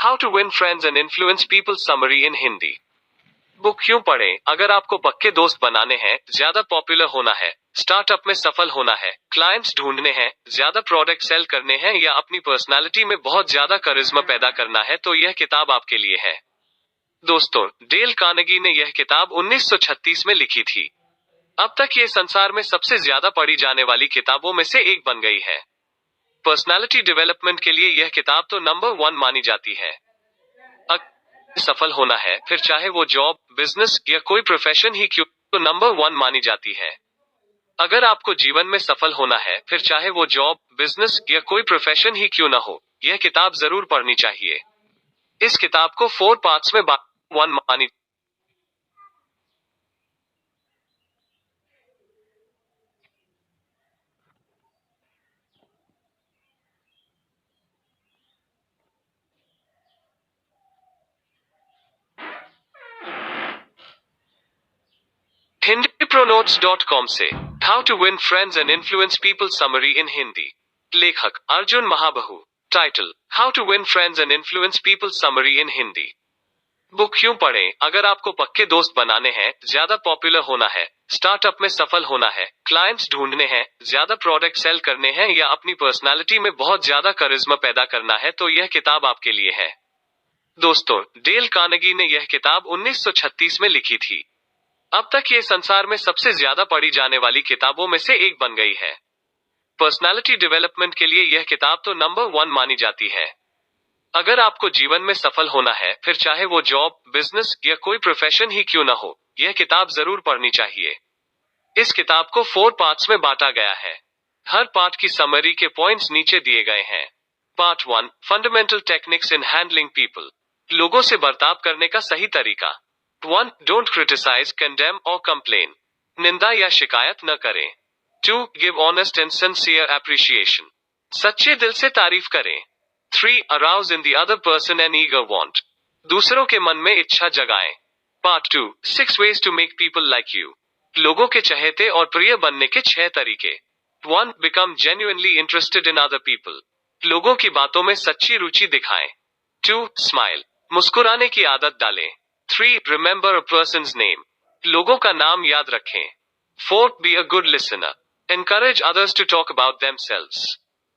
How to win friends and influence people summary in Hindi. Book क्यों पढ़ें? अगर आपको पक्के दोस्त बनाने हैं, ज्यादा पॉपुलर होना है, स्टार्टअप में सफल होना है, क्लाइंट्स ढूंढने हैं, ज्यादा प्रोडक्ट सेल करने हैं या अपनी पर्सनालिटी में बहुत ज्यादा करिश्मा पैदा करना है तो यह किताब आपके लिए है। दोस्तों, डेल कार्नेगी ने यह किताब 1936 में लिखी थी। अब तक ये संसार में सबसे ज्यादा पढ़ी जाने वाली किताबों में से एक बन गई है। पर्सनालिटी डेवलपमेंट के लिए यह किताब तो नंबर 1 मानी जाती है। अगर सफल होना है, फिर चाहे वो जॉब, बिजनेस या कोई प्रोफेशन ही क्यों, तो नंबर 1 मानी जाती है। अगर आपको जीवन में सफल होना है, फिर चाहे वो जॉब, बिजनेस या कोई प्रोफेशन ही क्यों ना हो, यह किताब जरूर पढ़नी चाहिए। इस किताब को 4 पार्ट्स में 1 मानी। hindipronotes.com से how to win friends and influence people summary in Hindi. लेखक Arjun Mahabahu. Title how to win friends and influence people summary in Hindi. Book क्यों पढ़ें? अगर आपको पक्के दोस्त बनाने हैं, ज्यादा पॉपुलर होना है, स्टार्टअप में सफल होना है, क्लाइंट्स ढूंढने हैं, ज्यादा प्रोडक्ट सेल करने हैं या अपनी पर्सनालिटी में बहुत ज्यादा करिश्मा पैदा करना है तो यह किताब आपके लिए है। दोस्तों, डेल कार्नेगी ने यह किताब 1936 में लिखी थी। अब तक ये संसार में सबसे ज्यादा पढ़ी जाने वाली किताबों में से एक बन गई है। पर्सनालिटी डेवलपमेंट के लिए यह किताब तो नंबर 1 मानी जाती है। अगर आपको जीवन में सफल होना है, फिर चाहे वो जॉब, बिजनेस या कोई प्रोफेशन ही क्यों ना हो, यह किताब जरूर पढ़नी चाहिए। इस किताब को 4 पार्ट्स में बांटा गया है। हर पार्ट की समरी के पॉइंट्स नीचे दिए गए हैं। Part 1, fundamental techniques in handling people. लोगों से बर्ताव करने का सही तरीका। 1. डोंट क्रिटिसाइज, कंडेम और कंप्लेन। निंदा या शिकायत न करें। 2. Give honest and sincere appreciation. सच्चे दिल से तारीफ करें। 3. Arouse in the other person an eager want. दूसरों के मन में इच्छा जगाएं। Part 2, 6 ways to make people like you. लोगों के चहेते और प्रिय बनने के 6 तरीके। 1. Become genuinely interested in other people. लोगों की बातों में सच्ची रुचि दिखाएं। 2. स्माइल। मुस्कुराने की आदत डालें। 3. Remember a person's name. लोगों का नाम याद रखें। 4. Be a good listener. Encourage others to talk about themselves.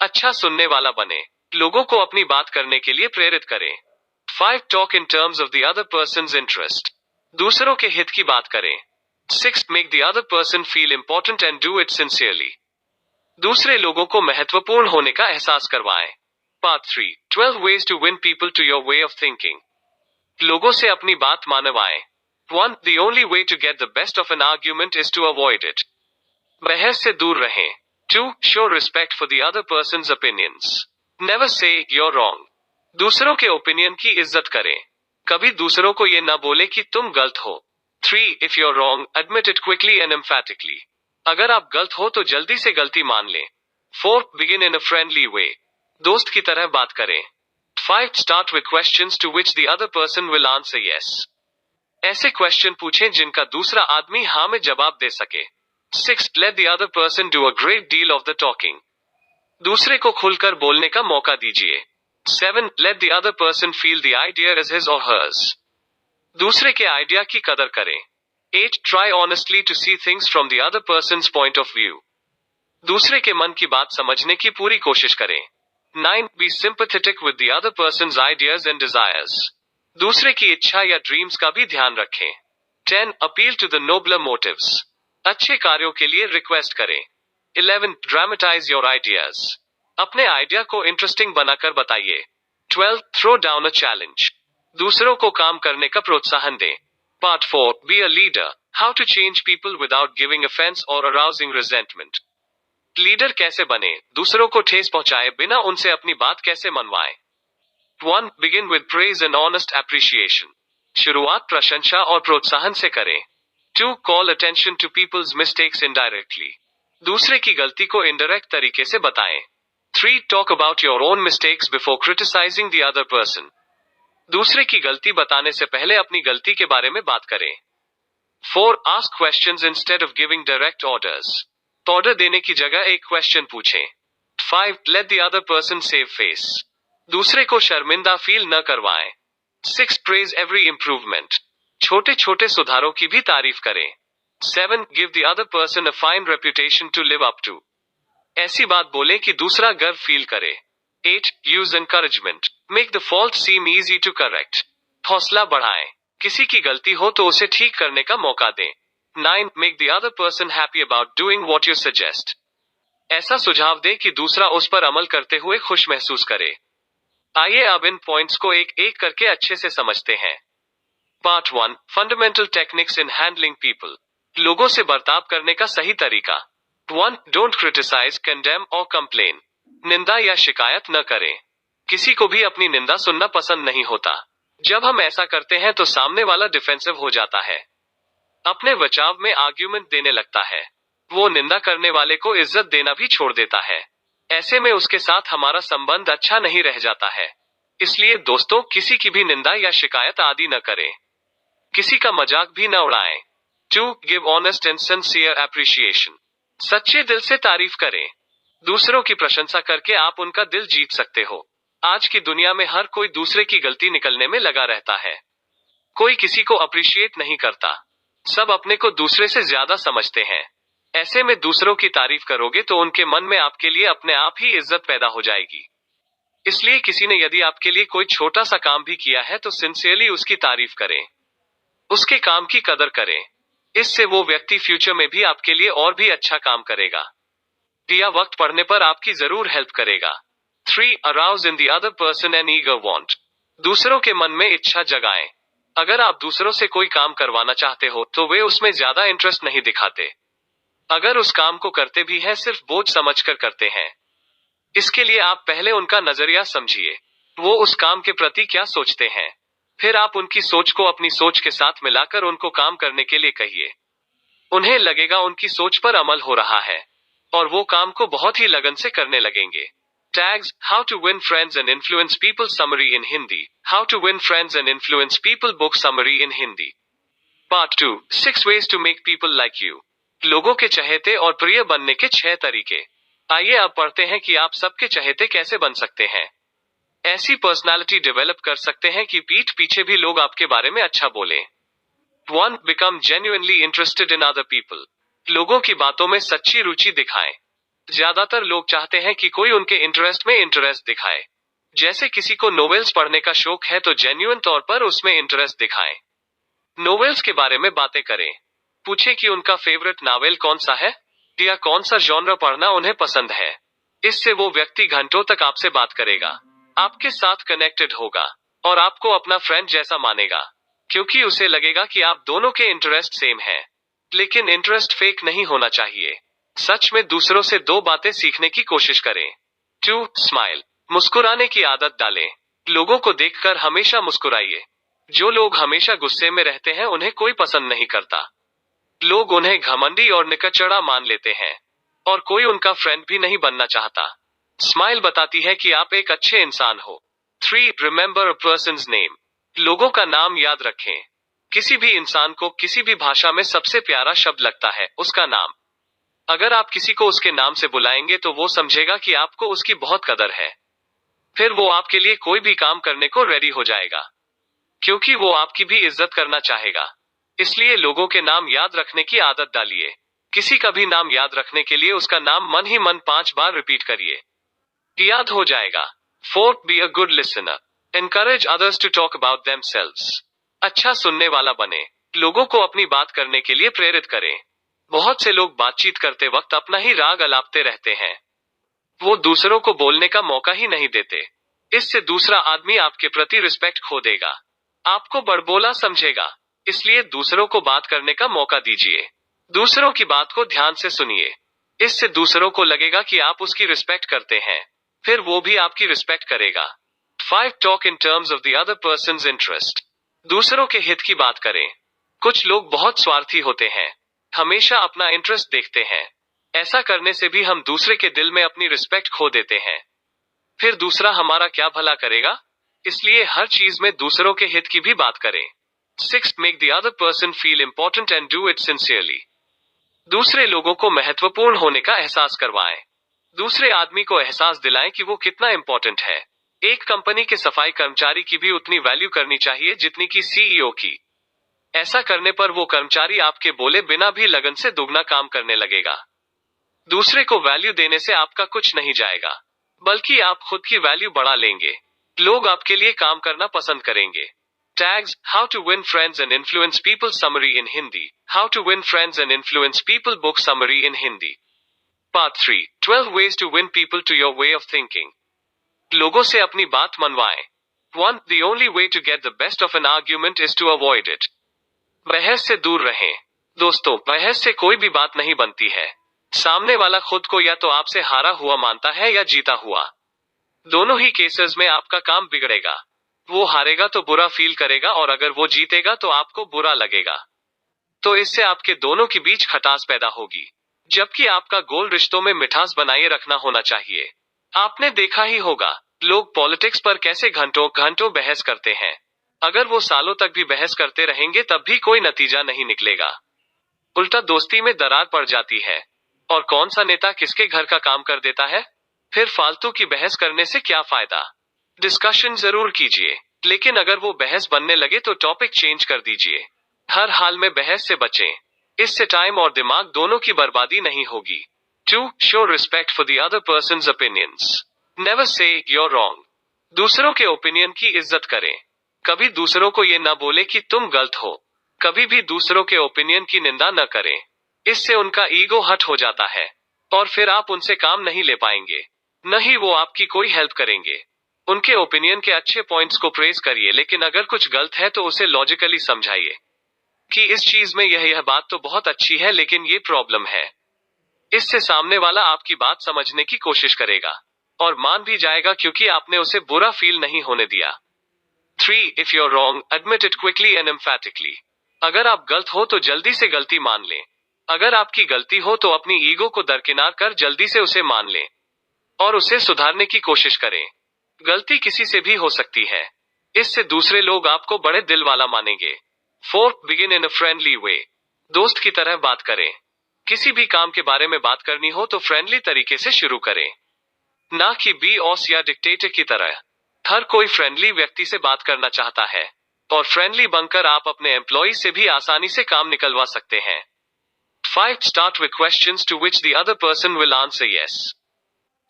अच्छा सुनने वाला बने। लोगों को अपनी बात करने के लिए प्रेरित करें। 5. Talk in terms of the other person's interest. दूसरों के हित की बात करें। 6. Make the other person feel important and do it sincerely. दूसरे लोगों को महत्वपूर्ण होने का एहसास करवाएं। Part 3, 12 ways to win people to your way of thinking. लोगों से अपनी बात मानवाएं। 1. The only way to get the best of an argument is to avoid it. बहस से दूर रहें। 2. Show respect for the other person's opinions. Never say you're wrong. दूसरों के ओपिनियन की इज्जत करें। कभी दूसरों को ये न बोले कि तुम गलत हो। 3. If you're wrong, admit it quickly and emphatically. अगर आप गलत हो तो जल्दी से गलती मान लें। 4. Begin in a friendly way. दोस्त की तरह बात करें। 5. Start with questions to which the other person will answer yes. ऐसे क्वेश्चन पूछें जिनका दूसरा आदमी हाँ में जवाब दे सके। 6. Let the other person do a great deal of the talking. दूसरे को खुलकर बोलने का मौका दीजिए। 7. Let the other person feel the idea as his or hers. दूसरे के आइडिया की कदर करें। 8. Try honestly to see things from the other person's point of view. दूसरे के मन की बात समझने की पूरी कोशिश करें। 9. Be sympathetic with the other person's ideas and desires. दूसरे की इच्छा या ड्रीम्स का भी ध्यान रखें। 10. Appeal to the nobler motives. अच्छे कार्यों के लिए रिक्वेस्ट करें। 11. Dramatize your ideas. अपने आइडिया को इंटरेस्टिंग बनाकर बताइए। 12. Throw down a challenge. दूसरों को काम करने का प्रोत्साहन दें। Part 4, Be a leader. How to change people without giving offense or arousing resentment. Leader कैसे बने, दूसरों को ठेस पहुंचाए बिना उनसे अपनी बात कैसे मनवाएं। 1. Begin with praise and honest appreciation. शुरुआत प्रशंसा और प्रोत्साहन से करें। 2. Call attention to people's mistakes indirectly. दूसरे की गलती को इनडायरेक्ट तरीके से बताएं। 3. Talk about your own mistakes before criticizing the other person. दूसरे की गलती बताने से पहले अपनी गलती के बारे में बात करें। 4. Ask questions instead of giving direct orders. Order देने की जगह एक क्वेश्चन पूछें। 5. Let the other person save face. दूसरे को शर्मिंदा फील न करवाएं। 6. प्रेज एवरी इंप्रूवमेंट, छोटे छोटे सुधारों की भी तारीफ करें। 7. Give the other person a fine reputation to live up to, ऐसी बात बोले कि दूसरा गर्व फील करे। 8. Use encouragement, make the fault seem easy to correct, हौसला बढ़ाएं, किसी की गलती हो तो उसे ठीक करने का मौका दें। 9. Make the other person happy about doing what you suggest, ऐसा सुझाव दे कि दूसरा उस पर अमल करते हुए खुश महसूस करे। आइए अब इन पॉइंट्स को एक एक करके अच्छे से समझते हैं। Part 1, fundamental techniques in handling people, लोगों से बर्ताव करने का सही तरीका। 1. डोंट क्रिटिसाइज, कंडेम और कंप्लेन, निंदा या शिकायत न करें। किसी को भी अपनी निंदा सुनना पसंद नहीं होता। जब हम ऐसा करते हैं तो सामने वाला डिफेंसिव हो जाता है, अपने बचाव में आर्ग्यूमेंट देने लगता है, वो निंदा करने वाले को इज्जत देना भी छोड़ देता है। ऐसे में उसके साथ हमारा संबंध अच्छा नहीं रह जाता है। इसलिए दोस्तों, किसी की भी निंदा या शिकायत आदि न करें, किसी का मजाक भी न उड़ाएं। 2. Give honest and sincere appreciation, सच्चे दिल से तारीफ करें। दूसरों की प्रशंसा करके आप उनका दिल जीत सकते हो। आज की दुनिया में हर कोई दूसरे की गलती निकलने में लगा रहता है, कोई किसी को अप्रिशिएट नहीं करता, सब अपने को दूसरे से ज्यादा समझते हैं। ऐसे में दूसरों की तारीफ करोगे तो उनके मन में आपके लिए अपने आप ही इज्जत पैदा हो जाएगी। इसलिए किसी ने यदि आपके लिए कोई छोटा सा काम भी किया है तो सिंसियरली उसकी तारीफ करें, उसके काम की कदर करें। इससे वो व्यक्ति फ्यूचर में भी आपके लिए और भी अच्छा काम करेगा या वक्त पड़ने पर आपकी जरूर हेल्प करेगा। 3. Arouse in the other person an eager want, दूसरों के मन में इच्छा जगाएं। अगर आप दूसरों से कोई काम करवाना चाहते हो तो वे उसमें ज्यादा इंटरेस्ट नहीं दिखाते। अगर उस काम को करते भी हैं सिर्फ बोझ समझकर करते हैं। इसके लिए आप पहले उनका नजरिया समझिए, वो उस काम के प्रति क्या सोचते हैं। फिर आप उनकी सोच को अपनी सोच के साथ मिलाकर उनको काम करने के लिए कहिए। उन्हें लगेगा उनकी सोच पर अमल हो रहा है और वो काम को बहुत ही लगन से करने लगेंगे। Tags, how to win friends and influence people summary in Hindi, how to win friends and influence people book summary in Hindi. Part 2, 6 ways to make people like you, लोगों के चहेते और प्रिय बनने के 6 तरीके। आइए अब पढ़ते हैं कि आप सबके चहेते कैसे बन सकते हैं, ऐसी पर्सनालिटी डेवलप कर सकते हैं कि पीठ पीछे भी लोग आपके बारे में अच्छा बोलें। 1. Become genuinely interested in other people, लोगों की बातों में सच्ची रुचि दिखाएं। ज्यादातर लोग चाहते हैं कि कोई उनके इंटरेस्ट में इंटरेस्ट दिखाए। जैसे किसी को नोवेल्स पढ़ने का शौक है तो जेन्युइन तौर पर उसमें इंटरेस्ट दिखाएं। नोवेल्स के बारे में बातें करें, पूछे कि उनका फेवरेट नॉवेल कौन सा है या कौन सा जॉनर पढ़ना उन्हें पसंद है। इससे वो व्यक्ति घंटों तक आपसे बात करेगा, आपके साथ कनेक्टेड होगा और आपको अपना फ्रेंड जैसा मानेगा, क्योंकि उसे लगेगा कि आप दोनों के इंटरेस्ट सेम हैं। लेकिन इंटरेस्ट फेक नहीं होना चाहिए, सच में दूसरों से 2 बातें सीखने की कोशिश करें। 2. स्माइल, मुस्कुराने की आदत डालें, लोगों को देखकर हमेशा मुस्कुराइए। जो लोग हमेशा गुस्से में रहते हैं उन्हें कोई पसंद नहीं करता, लोग उन्हें घमंडी और निकचड़ा मान लेते हैं और कोई उनका फ्रेंड भी नहीं बनना चाहता। स्माइल बताती है कि आप एक अच्छे इंसान हो। 3. रिमेंबर अ पर्सन्स नेम, लोगों का नाम याद रखें। किसी भी इंसान को किसी भी भाषा में सबसे प्यारा शब्द लगता है उसका नाम। अगर आप किसी को उसके नाम से बुलाएंगे तो वो समझेगा कि आपको उसकी बहुत कदर है, फिर वो आपके लिए कोई भी काम करने को रेडी हो जाएगा, क्योंकि वो आपकी भी इज्जत करना चाहेगा। इसलिए लोगों के नाम याद रखने की आदत डालिए। किसी का भी नाम याद रखने के लिए उसका नाम मन ही मन 5 बार रिपीट करिए, याद हो जाएगा। 4. Be a good listener, encourage others to talk about themselves, अच्छा सुनने वाला बने, लोगों को अपनी बात करने के लिए प्रेरित करें। बहुत से लोग बातचीत करते वक्त अपना ही राग अलापते रहते हैं, वो दूसरों को बोलने का मौका ही नहीं देते। इससे दूसरा आदमी आपके प्रति रिस्पेक्ट खो देगा, आपको बड़बोला समझेगा। इसलिए दूसरों को बात करने का मौका दीजिए, दूसरों की बात को ध्यान से सुनिए। इससे दूसरों को लगेगा कि आप उसकी रिस्पेक्ट करते हैं, फिर वो भी आपकी रिस्पेक्ट करेगा। 5. Talk in terms of the other person's interest, दूसरों के हित की बात करें। कुछ लोग बहुत स्वार्थी होते हैं, हमेशा अपना इंटरेस्ट देखते हैं। ऐसा करने से भी हम दूसरे के दिल में अपनी रिस्पेक्ट खो देते हैं, फिर दूसरा हमारा क्या भला करेगा। इसलिए हर चीज में दूसरों के हित की भी बात करें। 6. Make the other person feel important and do it sincerely, दूसरे लोगों को महत्वपूर्ण होने का एहसास करवाएं। दूसरे आदमी को एहसास दिलाएं कि वो कितना इंपॉर्टेंट है। एक कंपनी के सफाई कर्मचारी की भी उतनी वैल्यू करनी चाहिए जितनी कि सीईओ की। ऐसा करने पर वो कर्मचारी आपके बोले बिना भी लगन से दुगना काम करने लगेगा। दूसरे को वैल्यू देने से आपका कुछ नहीं जाएगा, बल्कि आप खुद की वैल्यू बढ़ा लेंगे। लोग आपके लिए काम करना पसंद करेंगे। Tags: how to win friends and influence people summary in Hindi. How to win friends and influence people book summary in Hindi. Part 3, 12 ways to win people to your way of thinking. लोगों से अपनी बात मनवाएं। 1. The only way to get the best of an argument is to avoid it. बहस से दूर रहें। दोस्तों, बहस से कोई भी बात नहीं बनती है। सामने वाला खुद को या तो आपसे हारा हुआ मानता है या जीता हुआ। दोनों ही केसेस में आपका काम बिगड़ेगा। वो हारेगा तो बुरा फील करेगा और अगर वो जीतेगा तो आपको बुरा लगेगा। तो इससे आपके दोनों के बीच खटास पैदा होगी, जबकि आपका गोल रिश्तों में मिठास बनाए रखना होना चाहिए। आपने देखा ही होगा, लोग पॉलिटिक्स पर कैसे घंटों घंटों बहस करते हैं। अगर वो सालों तक भी बहस करते रहेंगे तब भी कोई नतीजा नहीं निकलेगा। उल्टा दोस्ती में दरार पड़ जाती है। और कौन सा नेता किसके घर का काम कर देता है? फिर फालतू की बहस करने से क्या फायदा? डिस्कशन जरूर कीजिए, लेकिन अगर वो बहस बनने लगे तो टॉपिक चेंज कर दीजिए। हर हाल में बहस से बचें। इससे टाइम और दिमाग दोनों की बर्बादी नहीं होगी। 2. Show respect for the other person's opinions. Never say you're wrong. दूसरों के ओपिनियन की इज्जत करें। कभी दूसरों को ये न बोले कि तुम गलत हो। कभी भी दूसरों के ओपिनियन की निंदा न करें। इससे उनका ईगो हर्ट हो जाता है और फिर आप उनसे काम नहीं ले पाएंगे, न ही वो आपकी कोई हेल्प करेंगे। उनके ओपिनियन के अच्छे पॉइंट्स को प्रेज करिए, लेकिन अगर कुछ गलत है तो उसे लॉजिकली समझाइए कि इस चीज में यह बात तो बहुत अच्छी है लेकिन ये प्रॉब्लम है। इससे सामने वाला आपकी बात समझने की कोशिश करेगा और मान भी जाएगा, क्योंकि आपने उसे बुरा फील नहीं होने दिया। 3. If you're wrong, admit it quickly and emphatically. अगर आप गलत हो तो जल्दी से गलती मान लें। अगर आपकी गलती हो तो अपनी ईगो को दरकिनार कर जल्दी से उसे मान लें और उसे सुधारने की कोशिश करें। गलती किसी से भी हो सकती है। इससे दूसरे लोग आपको बड़े दिल वाला मानेंगे। 4. Begin in a friendly way. दोस्त की तरह बात करें। किसी भी काम के बारे में बात करनी हो तो फ्रेंडली तरीके से शुरू करें, ना कि बॉस या डिक्टेटर की तरह। हर कोई फ्रेंडली व्यक्ति से बात करना चाहता है और फ्रेंडली बनकर आप अपने एम्प्लॉय से भी आसानी से काम निकलवा सकते हैं। 5. Start with questions to which the other person will answer yes.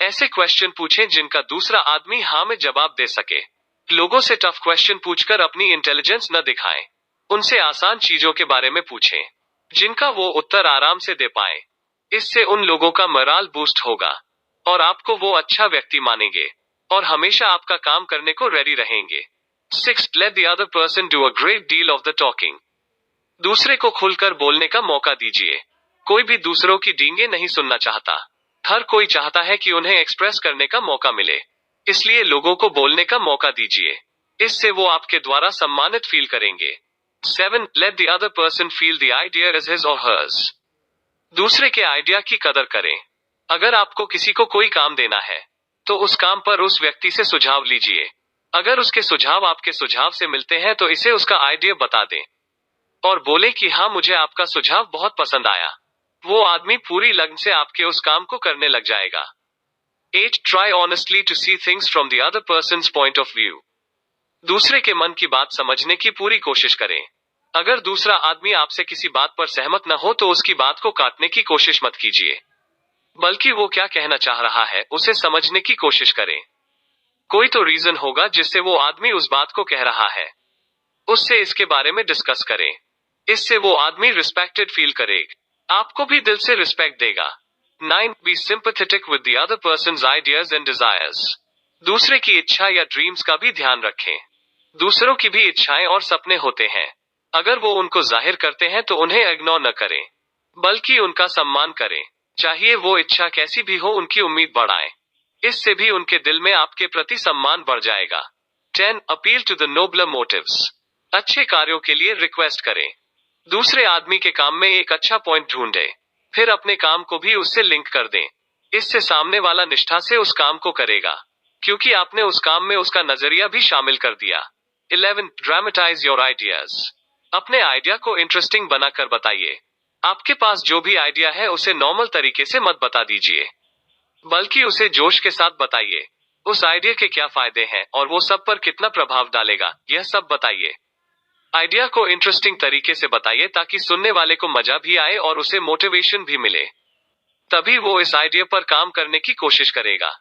ऐसे क्वेश्चन पूछें जिनका दूसरा आदमी हाँ में जवाब दे सके। लोगों से टफ क्वेश्चन पूछकर अपनी इंटेलिजेंस न दिखाएं। उनसे आसान चीजों के बारे में पूछें जिनका वो उत्तर आराम से दे पाए। इससे उन लोगों का मोराल बूस्ट होगा और आपको वो अच्छा व्यक्ति मानेंगे और हमेशा आपका काम करने को रेडी रहेंगे। 6. Let the other person do a great deal of the talking. दूसरे को खुलकर बोलने का मौका दीजिए। कोई भी दूसरों की डींगे नहीं सुनना चाहता। हर कोई चाहता है कि उन्हें एक्सप्रेस करने का मौका मिले, इसलिए लोगों को बोलने का मौका दीजिए। इससे वो आपके द्वारा सम्मानित फील करेंगे। 7. Let the other person feel the idea as his or hers. दूसरे के आइडिया की कदर करें। अगर आपको किसी को कोई काम देना है तो उस काम पर उस व्यक्ति से सुझाव लीजिए। अगर उसके सुझाव आपके सुझाव से मिलते हैं तो इसे उसका आइडिया बता दें और बोले कि हाँ, मुझे आपका सुझाव बहुत पसंद आया। वो आदमी पूरी लगन से आपके उस काम को करने लग जाएगा। 8. Try honestly to see things from the other person's point of view. दूसरे के मन की बात समझने की पूरी कोशिश करें। अगर दूसरा आदमी आपसे किसी बात पर सहमत न हो तो उसकी बात को काटने की कोशिश मत कीजिए, बल्कि वो क्या कहना चाह रहा है उसे समझने की कोशिश करें। कोई तो रीजन होगा जिससे वो आदमी उस बात को कह रहा है। उससे इसके बारे में डिस्कस करें। इससे वो आदमी रिस्पेक्टेड फील करेगा, आपको भी दिल से रिस्पेक्ट देगा। 9. Be sympathetic with the other person's ideas and desires. दूसरे की इच्छा या ड्रीम्स का भी ध्यान रखें। दूसरों की भी इच्छाएं और सपने होते हैं। अगर वो उनको जाहिर करते हैं तो उन्हें इग्नोर न करें, बल्कि उनका सम्मान करें। चाहिए वो इच्छा कैसी भी हो, उनकी उम्मीद बढ़ाएं। इससे भी उनके दिल में आपके प्रति सम्मान बढ़ जाएगा। 10. Appeal to the nobler motives. अच्छे कार्यों के लिए रिक्वेस्ट करें। दूसरे आदमी के काम में एक अच्छा पॉइंट ढूंढें, फिर अपने काम को भी उससे लिंक कर दें। इससे सामने वाला निष्ठा से उस काम को करेगा, क्योंकि आपने उस काम में उसका नजरिया भी शामिल कर दिया। 11. Dramatize your ideas. अपने आइडिया को इंटरेस्टिंग बनाकर बताइए। आपके पास जो भी आइडिया है उसे नॉर्मल तरीके से मत बता दीजिए, बल्कि उसे जोश के साथ बताइए। उस आइडिया के क्या फायदे हैं और वो सब पर कितना प्रभाव डालेगा, यह सब बताइए। आइडिया को इंटरेस्टिंग तरीके से बताइए ताकि सुनने वाले को मजा भी आए और उसे मोटिवेशन भी मिले। तभी वो इस आइडिया पर काम करने की कोशिश करेगा।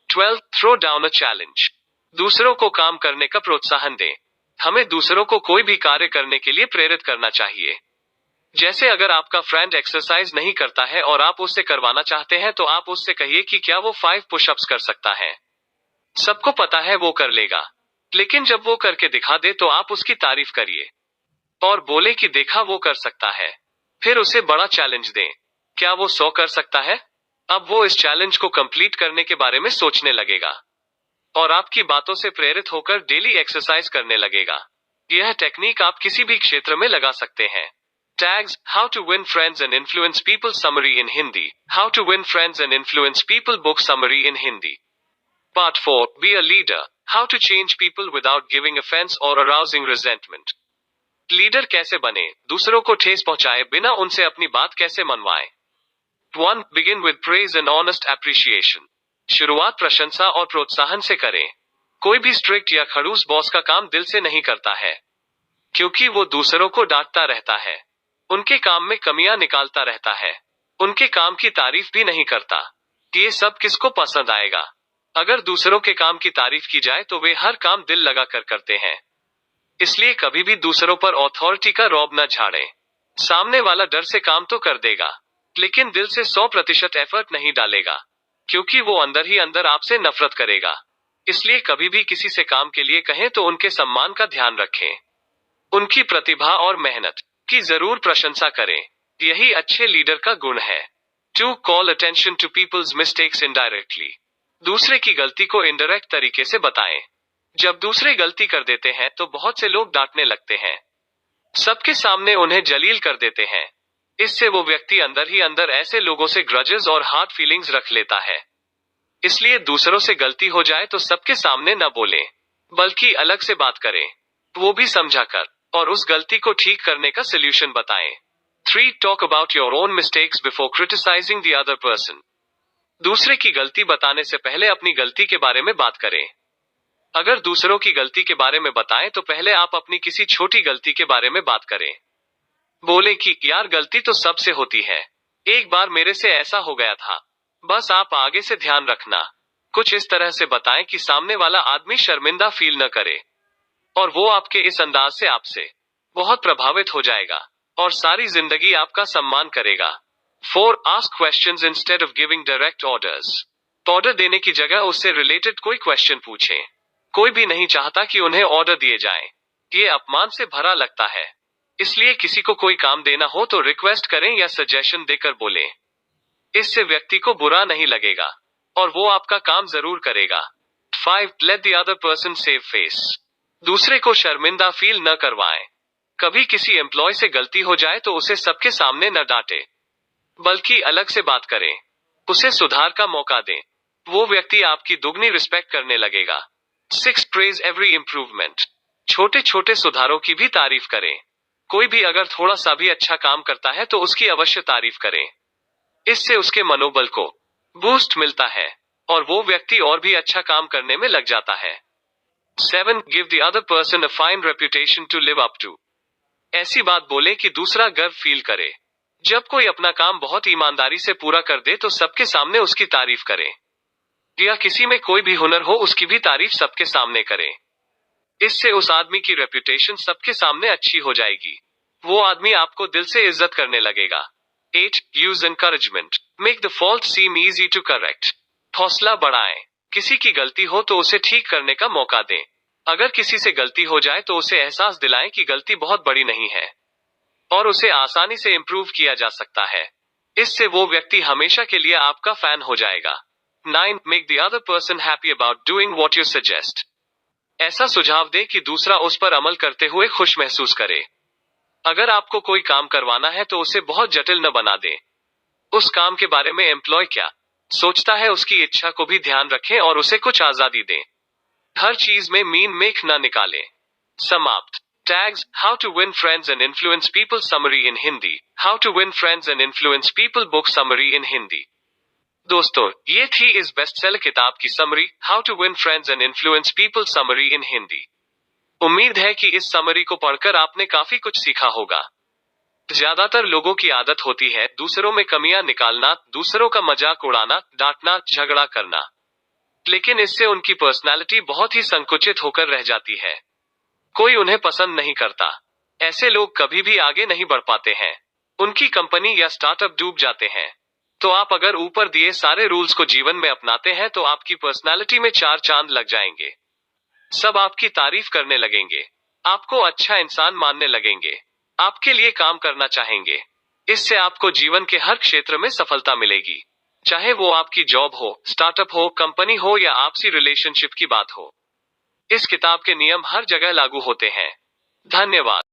12. Throw down a challenge. दूसरों को काम करने का प्रोत्साहन दें। हमें दूसरों को कोई भी कार्य करने के लिए प्रेरित करना चाहिए। जैसे अगर आपका फ्रेंड एक्सरसाइज नहीं करता है और आप उससे करवाना चाहते हैं तो आप उससे कहिए कि क्या वो 5 पुशअप्स कर सकता है। सबको पता है वो कर लेगा, लेकिन जब वो करके दिखा दे तो आप उसकी तारीफ करिए और बोले कि देखा वो कर सकता है। फिर उसे बड़ा चैलेंज दें। क्या वो 100 कर सकता है? अब वो इस चैलेंज को कंप्लीट करने के बारे में सोचने लगेगा और आपकी बातों से प्रेरित होकर डेली एक्सरसाइज करने लगेगा। यह टेक्निक आप किसी भी क्षेत्र में लगा सकते हैं। Tags: how to win friends and influence people summary in Hindi. How to win friends and influence people book summary in Hindi. Part 4. Be a leader. How to change people without giving offense or arousing resentment. Leader कैसे बने, दूसरों को ठेस पहुंचाए बिना उनसे अपनी बात कैसे मनवाएं। 1. Begin with praise and honest appreciation. शुरुआत प्रशंसा और प्रोत्साहन से करें। कोई भी स्ट्रिक्ट या खड़ूस बॉस का काम दिल से नहीं करता है, क्योंकि वो दूसरों को डांटता रहता है, उनके काम में कमियां निकालता रहता है, उनके काम की तारीफ भी नहीं करता। ये सब किसको पसंद आएगा? अगर दूसरों के काम की तारीफ की जाए तो वे हर काम दिल लगाकर करते हैं। इसलिए कभी भी दूसरों पर अथॉरिटी का रौब न झाड़ें। सामने वाला डर से काम तो कर देगा, लेकिन दिल से 100% एफर्ट नहीं डालेगा, क्योंकि वो अंदर ही अंदर आपसे नफरत करेगा। इसलिए कभी भी किसी से काम के लिए कहें तो उनके सम्मान का ध्यान रखें। उनकी प्रतिभा और मेहनत की जरूर प्रशंसा करें। यही अच्छे लीडर का गुण है। 2. Call attention to people's mistakes indirectly. दूसरे की गलती को इनडायरेक्ट तरीके से बताएं। जब दूसरे गलती कर देते हैं तो बहुत से लोग डांटने लगते हैं, सबके सामने उन्हें जलील कर देते हैं। इससे वो व्यक्ति अंदर ही अंदर ऐसे लोगों से ग्रजेस और हार्ड फीलिंग्स रख लेता है। इसलिए दूसरों से गलती हो जाए तो सबके सामने न बोलें, बल्कि अलग से बात करें, वो भी समझा कर, और उस गलती को ठीक करने का सोल्यूशन बताएं। 3. Talk about your own mistakes before criticizing the other person. दूसरे की गलती बताने से पहले अपनी गलती के बारे में बात करें। अगर दूसरों की गलती के बारे में बताएं तो पहले आप अपनी किसी छोटी गलती के बारे में बात करें। बोले कि यार गलती तो सबसे होती है, एक बार मेरे से ऐसा हो गया था, बस आप आगे से ध्यान रखना। कुछ इस तरह से बताएं कि सामने वाला आदमी शर्मिंदा फील न करे, और वो आपके इस अंदाज से आपसे बहुत प्रभावित हो जाएगा और सारी जिंदगी आपका सम्मान करेगा। 4. Ask questions instead of giving direct orders. Order देने की जगह उससे रिलेटेड कोई क्वेश्चन पूछें। कोई भी नहीं चाहता कि उन्हें ऑर्डर दिए जाएं। ये अपमान से भरा लगता है। इसलिए किसी को कोई काम देना हो तो रिक्वेस्ट करें या सजेशन देकर बोलें। इससे व्यक्ति को बुरा नहीं लगेगा और वो आपका काम जरूर करेगा। 5. Let the other person save face. दूसरे को शर्मिंदा फील न करवाएं। कभी किसी एम्प्लॉय से गलती हो जाए तो उसे सबके सामने न डांटे, बल्कि अलग से बात करें, उसे सुधार का मौका दें। वो व्यक्ति आपकी दुगनी रिस्पेक्ट करने लगेगा। 6. Praise every improvement. छोटे छोटे सुधारों की भी तारीफ करें। कोई भी अगर थोड़ा सा भी अच्छा काम करता है तो उसकी अवश्य तारीफ करें। इससे उसके मनोबल को बूस्ट मिलता है और वो व्यक्ति और भी अच्छा काम करने में लग जाता है। 7. Give the other person a fine reputation to live up to. ऐसी बात बोले कि दूसरा गर्व फील करे। जब कोई अपना काम बहुत ईमानदारी से पूरा कर दे तो सबके सामने उसकी तारीफ करें, या किसी में कोई भी हुनर हो उसकी भी तारीफ सबके सामने करें। इससे उस आदमी की रेपुटेशन सबके सामने अच्छी हो जाएगी। वो आदमी आपको दिल से इज्जत करने लगेगा। 8. Use encouragement. Make the fault seem easy to correct. हौसला बढ़ाएं। किसी की गलती हो तो उसे ठीक करने का मौका दें। अगर किसी से गलती हो जाए तो उसे एहसास दिलाएं कि गलती बहुत बड़ी नहीं है और उसे आसानी से इंप्रूव किया जा सकता है। इससे वो व्यक्ति हमेशा के लिए आपका फैन हो जाएगा। 9. Make the other person happy about doing what you suggest. ऐसा सुझाव दें कि दूसरा उस पर अमल करते हुए खुश महसूस करे। अगर आपको कोई काम करवाना है तो उसे बहुत जटिल न बना दें। उस काम के बारे में एम्प्लॉय क्या सोचता है उसकी इच्छा को भी ध्यान रखें और उसे कुछ आजादी दें। हर चीज में मीन मेख न निकालें। समाप्त। Tags: How to win friends and influence people summary in Hindi. How to win friends and influence people book summary in Hindi. दोस्तों, ये थी इस बेस्टसेलर किताब की summary, how to win friends and influence people summary in Hindi. उम्मीद है कि इस समरी को पढ़कर आपने काफी कुछ सीखा होगा। ज्यादातर लोगों की आदत होती है दूसरों में कमियां निकालना, दूसरों का मजाक उड़ाना, डांटना, झगड़ा करना। लेकिन इससे उनकी पर्सनालिटी बहुत ही संकुचित होकर रह जाती है। कोई उन्हें पसंद नहीं करता। ऐसे लोग कभी भी आगे नहीं बढ़ पाते हैं। उनकी कंपनी या स्टार्टअप डूब जाते हैं। तो आप अगर ऊपर दिए सारे रूल्स को जीवन में अपनाते हैं तो आपकी पर्सनालिटी में 4 चांद लग जाएंगे। सब आपकी तारीफ करने लगेंगे, आपको अच्छा इंसान मानने लगेंगे, आपके लिए काम करना चाहेंगे। इससे आपको जीवन के हर क्षेत्र में सफलता मिलेगी, चाहे वो आपकी जॉब हो, स्टार्टअप हो, कंपनी हो या आपसी रिलेशनशिप की बात हो। इस किताब के नियम हर जगह लागू होते हैं। धन्यवाद।